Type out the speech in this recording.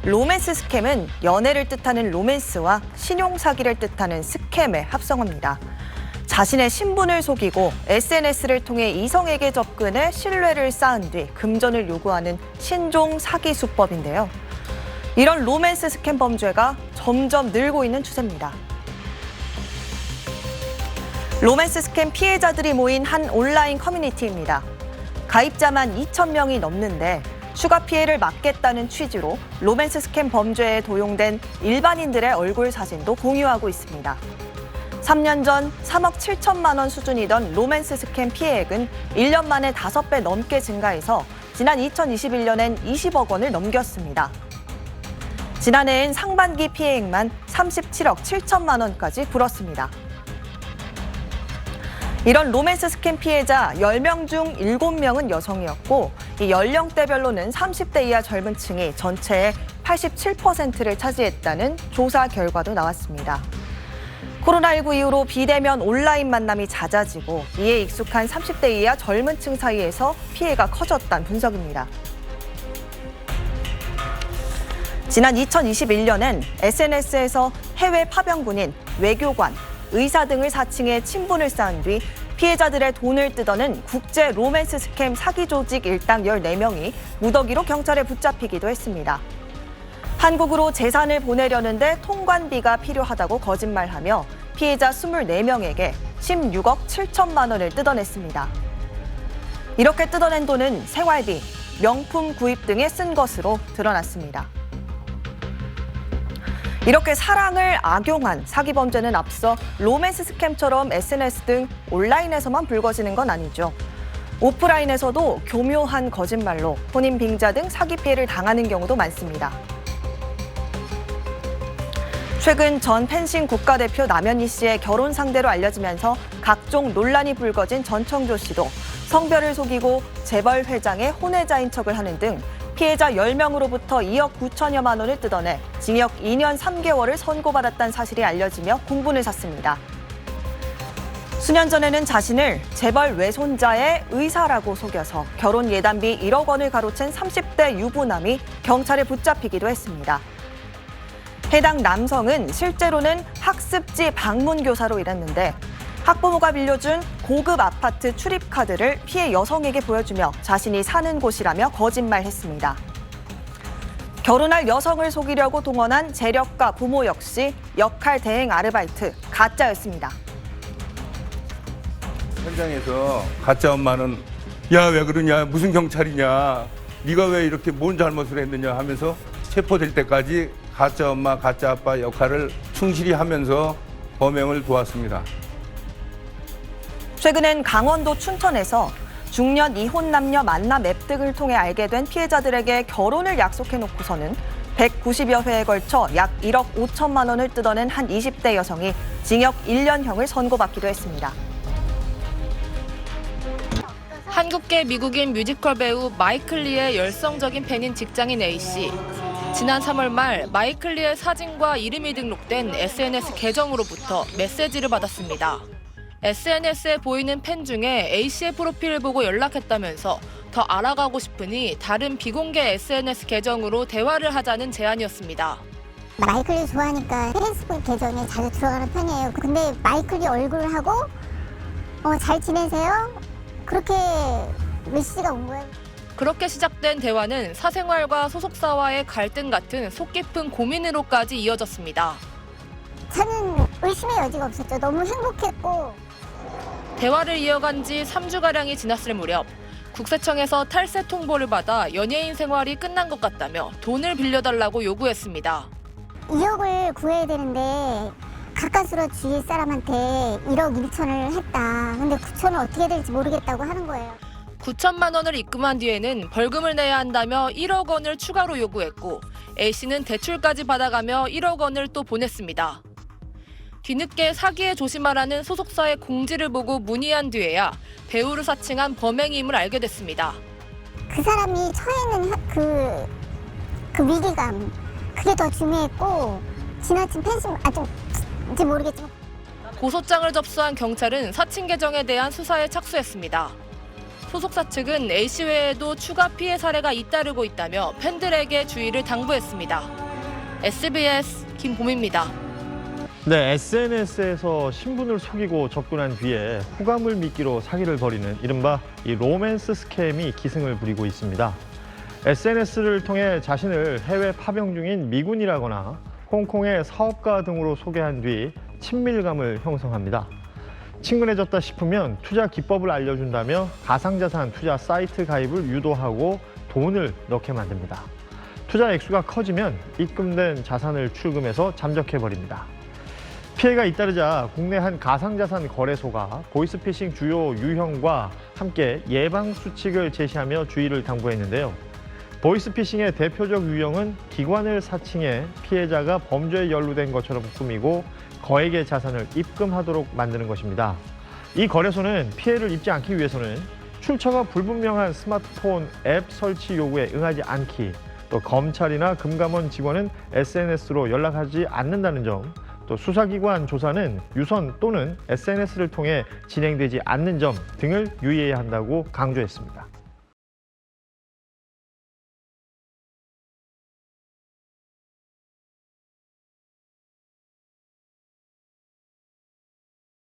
로맨스 스캠은 연애를 뜻하는 로맨스와 신용사기를 뜻하는 스캠의 합성어입니다. 자신의 신분을 속이고 SNS를 통해 이성에게 접근해 신뢰를 쌓은 뒤 금전을 요구하는 신종 사기 수법인데요. 이런 로맨스 스캠 범죄가 점점 늘고 있는 추세입니다. 로맨스 스캠 피해자들이 모인 한 온라인 커뮤니티입니다. 가입자만 2,000명이 넘는데 추가 피해를 막겠다는 취지로 로맨스 스캠 범죄에 도용된 일반인들의 얼굴 사진도 공유하고 있습니다. 3년 전 3억 7천만 원 수준이던 로맨스 스캠 피해액은 1년 만에 5배 넘게 증가해서 지난 2021년엔 20억 원을 넘겼습니다. 지난해엔 상반기 피해액만 37억 7천만 원까지 불었습니다. 이런 로맨스 스캠 피해자 10명 중 7명은 여성이었고 이 연령대별로는 30대 이하 젊은 층이 전체의 87%를 차지했다는 조사 결과도 나왔습니다. 코로나19 이후로 비대면 온라인 만남이 잦아지고 이에 익숙한 30대 이하 젊은 층 사이에서 피해가 커졌다는 분석입니다. 지난 2021년엔 SNS에서 해외 파병군인 외교관, 의사 등을 사칭해 친분을 쌓은 뒤 피해자들의 돈을 뜯어낸 국제 로맨스 스캠 사기 조직 일당 14명이 무더기로 경찰에 붙잡히기도 했습니다. 한국으로 재산을 보내려는데 통관비가 필요하다고 거짓말하며 피해자 24명에게 16억 7천만 원을 뜯어냈습니다. 이렇게 뜯어낸 돈은 생활비, 명품 구입 등에 쓴 것으로 드러났습니다. 이렇게 사랑을 악용한 사기 범죄는 앞서 로맨스 스캠처럼 SNS 등 온라인에서만 불거지는 건 아니죠. 오프라인에서도 교묘한 거짓말로 혼인 빙자 등 사기 피해를 당하는 경우도 많습니다. 최근 전 펜싱 국가대표 남현희 씨의 결혼 상대로 알려지면서 각종 논란이 불거진 전청조 씨도 성별을 속이고 재벌 회장의 혼외자인 척을 하는 등 피해자 10명으로부터 2억 9천여만 원을 뜯어내 징역 2년 3개월을 선고받았다는 사실이 알려지며 공분을 샀습니다. 수년 전에는 자신을 재벌 외손자의 의사라고 속여서 결혼 예단비 1억 원을 가로챈 30대 유부남이 경찰에 붙잡히기도 했습니다. 해당 남성은 실제로는 학습지 방문 교사로 일했는데 학부모가 빌려준 고급 아파트 출입카드를 피해 여성에게 보여주며 자신이 사는 곳이라며 거짓말했습니다. 결혼할 여성을 속이려고 동원한 재력가 부모 역시 역할 대행 아르바이트 가짜였습니다. 현장에서 가짜 엄마는 야, 왜 그러냐, 무슨 경찰이냐, 네가 왜 이렇게 뭔 잘못을 했느냐 하면서 체포될 때까지 가짜 엄마, 가짜 아빠 역할을 충실히 하면서 범행을 도왔습니다. 최근엔 강원도 춘천에서 중년 이혼 남녀 만남 앱 등을 통해 알게 된 피해자들에게 결혼을 약속해놓고서는 190여 회에 걸쳐 약 1억 5천만 원을 뜯어낸 한 20대 여성이 징역 1년형을 선고받기도 했습니다. 한국계 미국인 뮤지컬 배우 마이클 리의 열성적인 팬인 직장인 A씨. 지난 3월 말 마이클 리의 사진과 이름이 등록된 SNS 계정으로부터 메시지를 받았습니다. SNS에 보이는 팬 중에 A씨의 프로필을 보고 연락했다면서 더 알아가고 싶으니 다른 비공개 SNS 계정으로 대화를 하자는 제안이었습니다. 마이클이 좋아하니까 페이스북 계정에 자주 들어가는 편이에요. 근데 마이클이 얼굴하고 잘 지내세요? 그렇게 메시지가 온 거예요. 그렇게 시작된 대화는 사생활과 소속사와의 갈등 같은 속 깊은 고민으로까지 이어졌습니다. 저는 의심의 여지가 없었죠. 너무 행복했고. 대화를 이어간 지 3주가량이 지났을 무렵 국세청에서 탈세 통보를 받아 연예인 생활이 끝난 것 같다며 돈을 빌려달라고 요구했습니다. 2억을 구해야 되는데 가까스로 주위 사람한테 1억 1천을 했다. 근데 9천은 어떻게 될지 모르겠다고 하는 거예요. 9천만 원을 입금한 뒤에는 벌금을 내야 한다며 1억 원을 추가로 요구했고 A씨는 대출까지 받아가며 1억 원을 또 보냈습니다. 뒤늦게 사기에 조심하라는 소속사의 공지를 보고 문의한 뒤에야 배우를 사칭한 범행임을 알게 됐습니다. 그 사람이 처해 있는 그 위기감, 그게 더 중요했고 지나친 팬심, 좀인지 모르겠지만 고소장을 접수한 경찰은 사칭 계정에 대한 수사에 착수했습니다. 소속사 측은 A씨 외에도 추가 피해 사례가 잇따르고 있다며 팬들에게 주의를 당부했습니다. SBS 김봄입니다. 네, SNS에서 신분을 속이고 접근한 뒤에 호감을 미끼로 사기를 벌이는 이른바 이 로맨스 스캠이 기승을 부리고 있습니다. SNS를 통해 자신을 해외 파병 중인 미군이라거나 홍콩의 사업가 등으로 소개한 뒤 친밀감을 형성합니다. 친근해졌다 싶으면 투자 기법을 알려준다며 가상자산 투자 사이트 가입을 유도하고 돈을 넣게 만듭니다. 투자 액수가 커지면 입금된 자산을 출금해서 잠적해버립니다. 피해가 잇따르자 국내 한 가상자산 거래소가 보이스피싱 주요 유형과 함께 예방 수칙을 제시하며 주의를 당부했는데요. 보이스피싱의 대표적 유형은 기관을 사칭해 피해자가 범죄에 연루된 것처럼 꾸미고 거액의 자산을 입금하도록 만드는 것입니다. 이 거래소는 피해를 입지 않기 위해서는 출처가 불분명한 스마트폰 앱 설치 요구에 응하지 않기, 또 검찰이나 금감원 직원은 SNS로 연락하지 않는다는 점, 또 수사기관 조사는 유선 또는 SNS를 통해 진행되지 않는 점 등을 유의해야 한다고 강조했습니다.